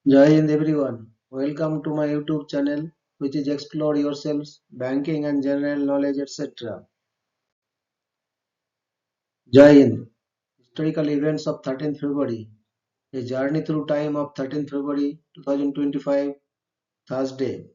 Jai Hind everyone. Welcome to my YouTube channel, which is Explore Yourselves, Banking and General Knowledge, etc. Jai Hind. Historical events of 13th February. A journey through time of 13th February 2025, Thursday.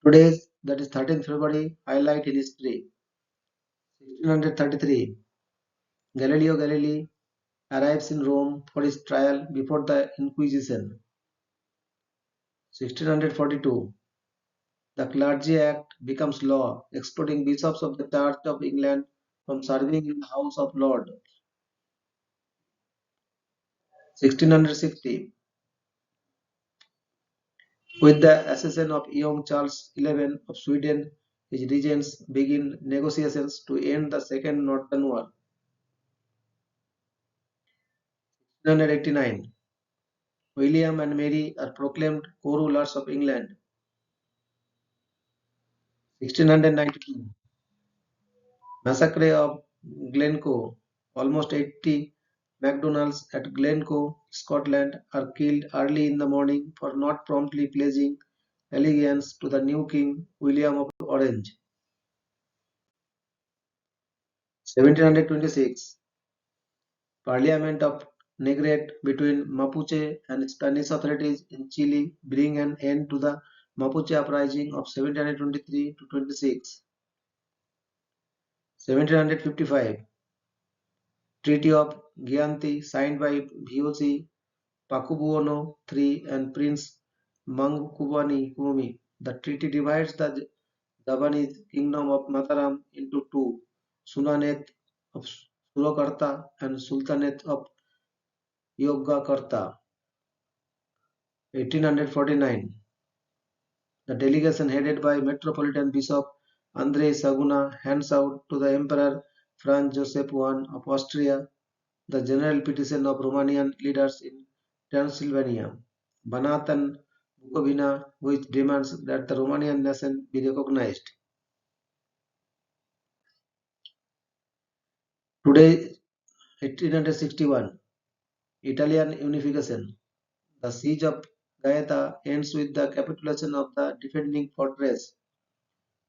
Today's, that is 13th February, highlight in history. 1633. Galileo Galilei arrives in Rome for his trial before the Inquisition. 1642. The Clergy Act becomes law, excluding bishops of the Church of England from serving in the House of Lords. 1660. With the accession of young Charles XI of Sweden, his regents begin negotiations to end the Second Northern War. 1689. William and Mary are proclaimed co-rulers of England. 1692. Massacre of Glencoe. Almost 80 MacDonalds at Glencoe, Scotland, are killed early in the morning for not promptly pledging allegiance to the new King William of Orange. 1726. Parliament of Negrete between Mapuche and Spanish authorities in Chile bring an end to the Mapuche uprising of 1723 to 26. 1755. Treaty of Gianti signed by VOC Pakubuono III and Prince Mangkubani. The treaty divides the Javanese kingdom of Mataram into two, Sultanate of Surakarta and Sultanate of Yogyakarta. 1849. The delegation headed by Metropolitan Bishop Andrei Saguna hands out to the Emperor Franz Joseph I of Austria the general petition of Romanian leaders in Transylvania, Banat and Bukovina, which demands that the Romanian nation be recognized. Today, 1861, Italian unification. The siege of Gaeta ends with the capitulation of the defending fortress,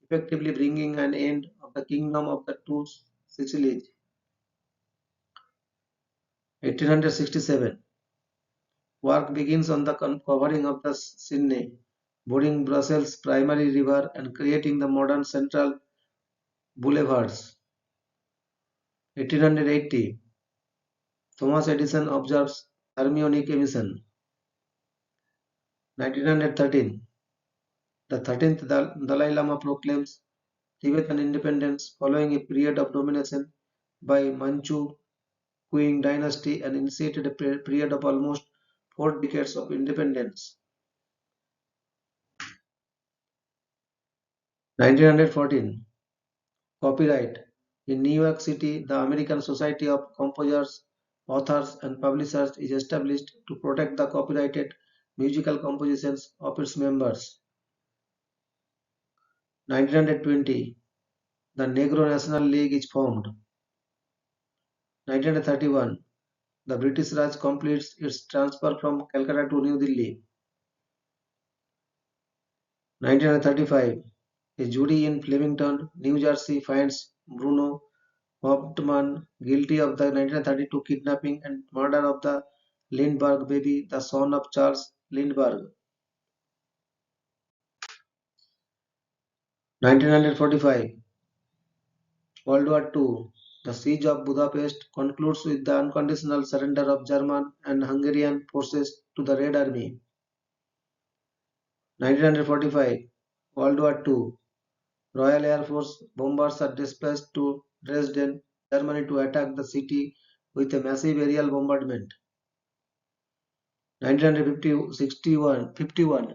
effectively bringing an end of the kingdom of the two Sicilies. 1867. Work begins on the covering of the Sydney, boring Brussels' primary river and creating the modern central boulevards. 1880. Thomas Edison observes thermionic emission. 1913. The 13th Dalai Lama proclaims Tibetan independence following a period of domination by Manchu Qing dynasty and initiated a period of almost 4 decades of independence. 1914. Copyright. In New York City, the American Society of Composers, Authors and Publishers is established to protect the copyrighted musical compositions of its members. 1920. The Negro National League is formed. 1931. The British Raj completes its transfer from Calcutta to New Delhi. 1935. A jury in Flemington, New Jersey finds Bruno Hauptmann guilty of the 1932 kidnapping and murder of the Lindbergh baby, the son of Charles Lindbergh. 1945. World War II. The siege of Budapest concludes with the unconditional surrender of German and Hungarian forces to the Red Army. 1945. World War II. Royal Air Force bombers are dispatched to Dresden, Germany to attack the city with a massive aerial bombardment. 1951.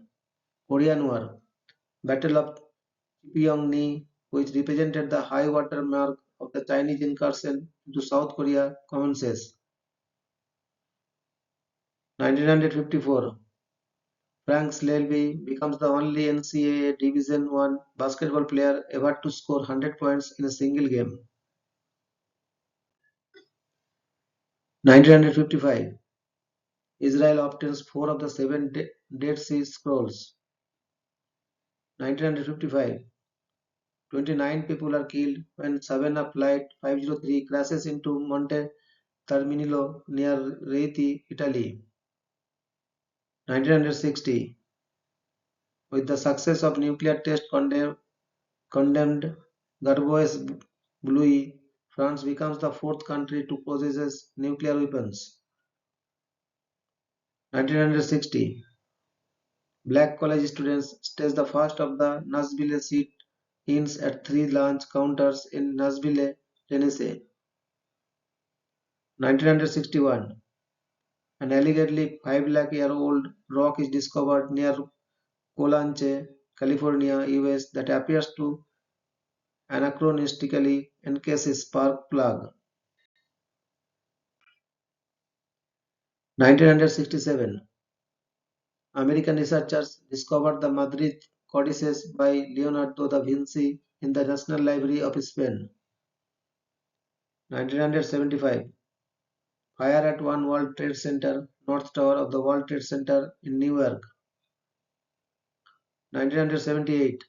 Korean War. Battle of Cheopyeong-ni, which represented the high water mark of the Chinese incursion into South Korea, commences. 1954. Frank Shelby becomes the only NCAA Division I basketball player ever to score 100 points in a single game. 1955. Israel obtains four of the seven Dead Sea Scrolls. 1955. 29 people are killed when Savannah Flight 503 crashes into Monte Terminillo near Rieti, Italy. 1960. With the success of nuclear test condemned Garbois Blui, France becomes the fourth country to possess nuclear weapons. 1960. Black college students stage the first of the Nashville sit-ins at three launch counters in Nashville, Tennessee. 1961. An allegedly 5 lakh year old rock is discovered near Colanche, California, US that appears to anachronistically encase a spark plug. 1967. American researchers discovered the Madrid codices by Leonardo da Vinci in the National Library of Spain. 1975. Fire at One World Trade Center, North Tower of the World Trade Center in New York. 1978.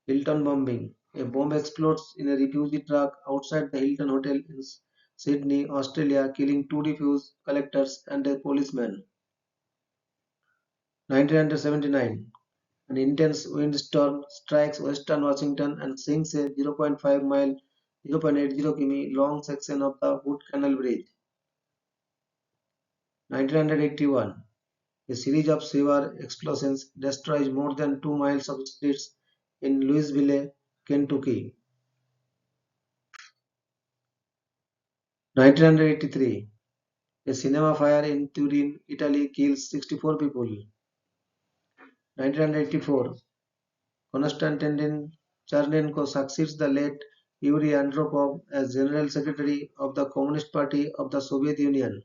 Hilton bombing. A bomb explodes in a refugee truck outside the Hilton Hotel in Sydney, Australia, killing two refuse collectors and a policeman. 1979. An intense windstorm strikes western Washington and sinks a 0.5-mile (0.80 km) long section of the Hood Canal Bridge. 1981. A series of severe explosions destroys more than 2 miles of streets in Louisville, Kentucky. 1983. A cinema fire in Turin, Italy kills 64 people. 1984. Konstantin Chernenko succeeds the late Yuri Andropov as General Secretary of the Communist Party of the Soviet Union.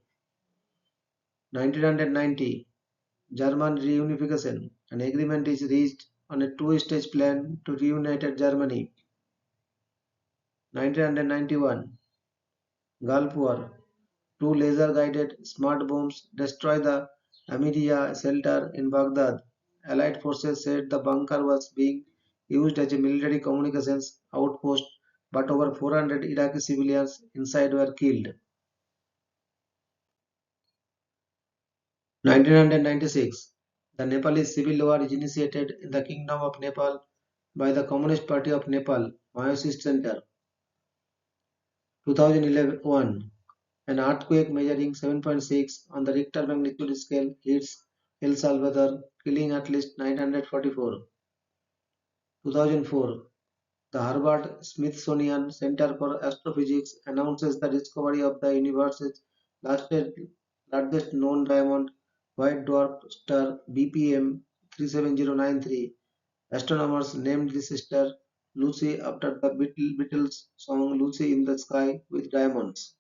1990. German reunification. An agreement is reached on a two-stage plan to reunite Germany. 1991. Gulf War. Two laser-guided smart bombs destroy the Amidia shelter in Baghdad. Allied forces said the bunker was being used as a military communications outpost, but over 400 Iraqi civilians inside were killed. 1996. The Nepalese civil war is initiated in the Kingdom of Nepal by the Communist Party of Nepal, Maoist Center. 2011. An earthquake measuring 7.6 on the Richter magnitude scale hits El Salvador, killing at least 944. 2004. The Harvard-Smithsonian Center for Astrophysics announces the discovery of the universe's largest, largest known diamond, white dwarf star BPM 37093. Astronomers named this star Lucy after the Beatles song Lucy in the Sky with Diamonds.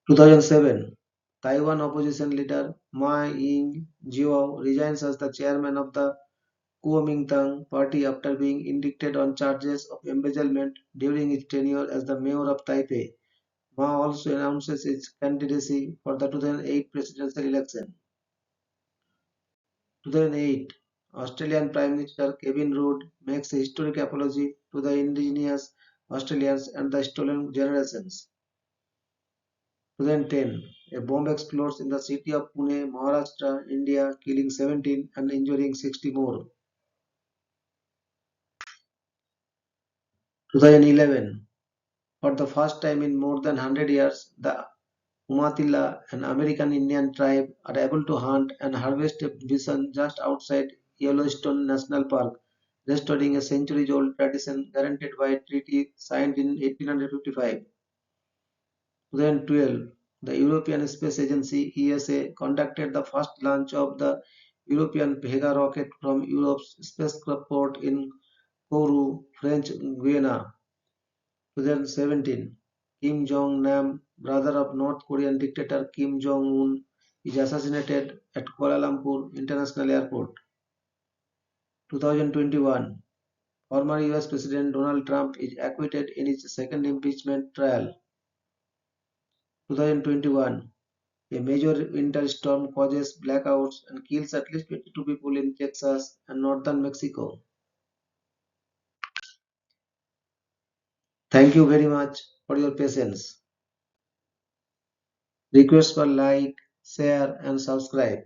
2007. Taiwan opposition leader Ma Ying-jeou resigns as the chairman of the Kuomintang party after being indicted on charges of embezzlement during his tenure as the mayor of Taipei. Ma also announces his candidacy for the 2008 presidential election. 2008. Australian Prime Minister Kevin Rudd makes a historic apology to the indigenous Australians and the stolen generations. 2010. A bomb explodes in the city of Pune, Maharashtra, India, killing 17 and injuring 60 more. 2011. For the first time in more than 100 years, the Umatilla, an American Indian tribe, are able to hunt and harvest bison just outside Yellowstone National Park, restoring a centuries-old tradition guaranteed by a treaty signed in 1855. 2012, the European Space Agency (ESA) conducted the first launch of the European Vega rocket from Europe's spaceport in Kourou, French Guiana. 2017, Kim Jong-nam, brother of North Korean dictator Kim Jong-un, is assassinated at Kuala Lumpur International Airport. 2021, former US President Donald Trump is acquitted in his second impeachment trial. 2021. A major winter storm causes blackouts and kills at least 22 people in Texas and northern Mexico. Thank you very much for your patience. Request for like, share and subscribe.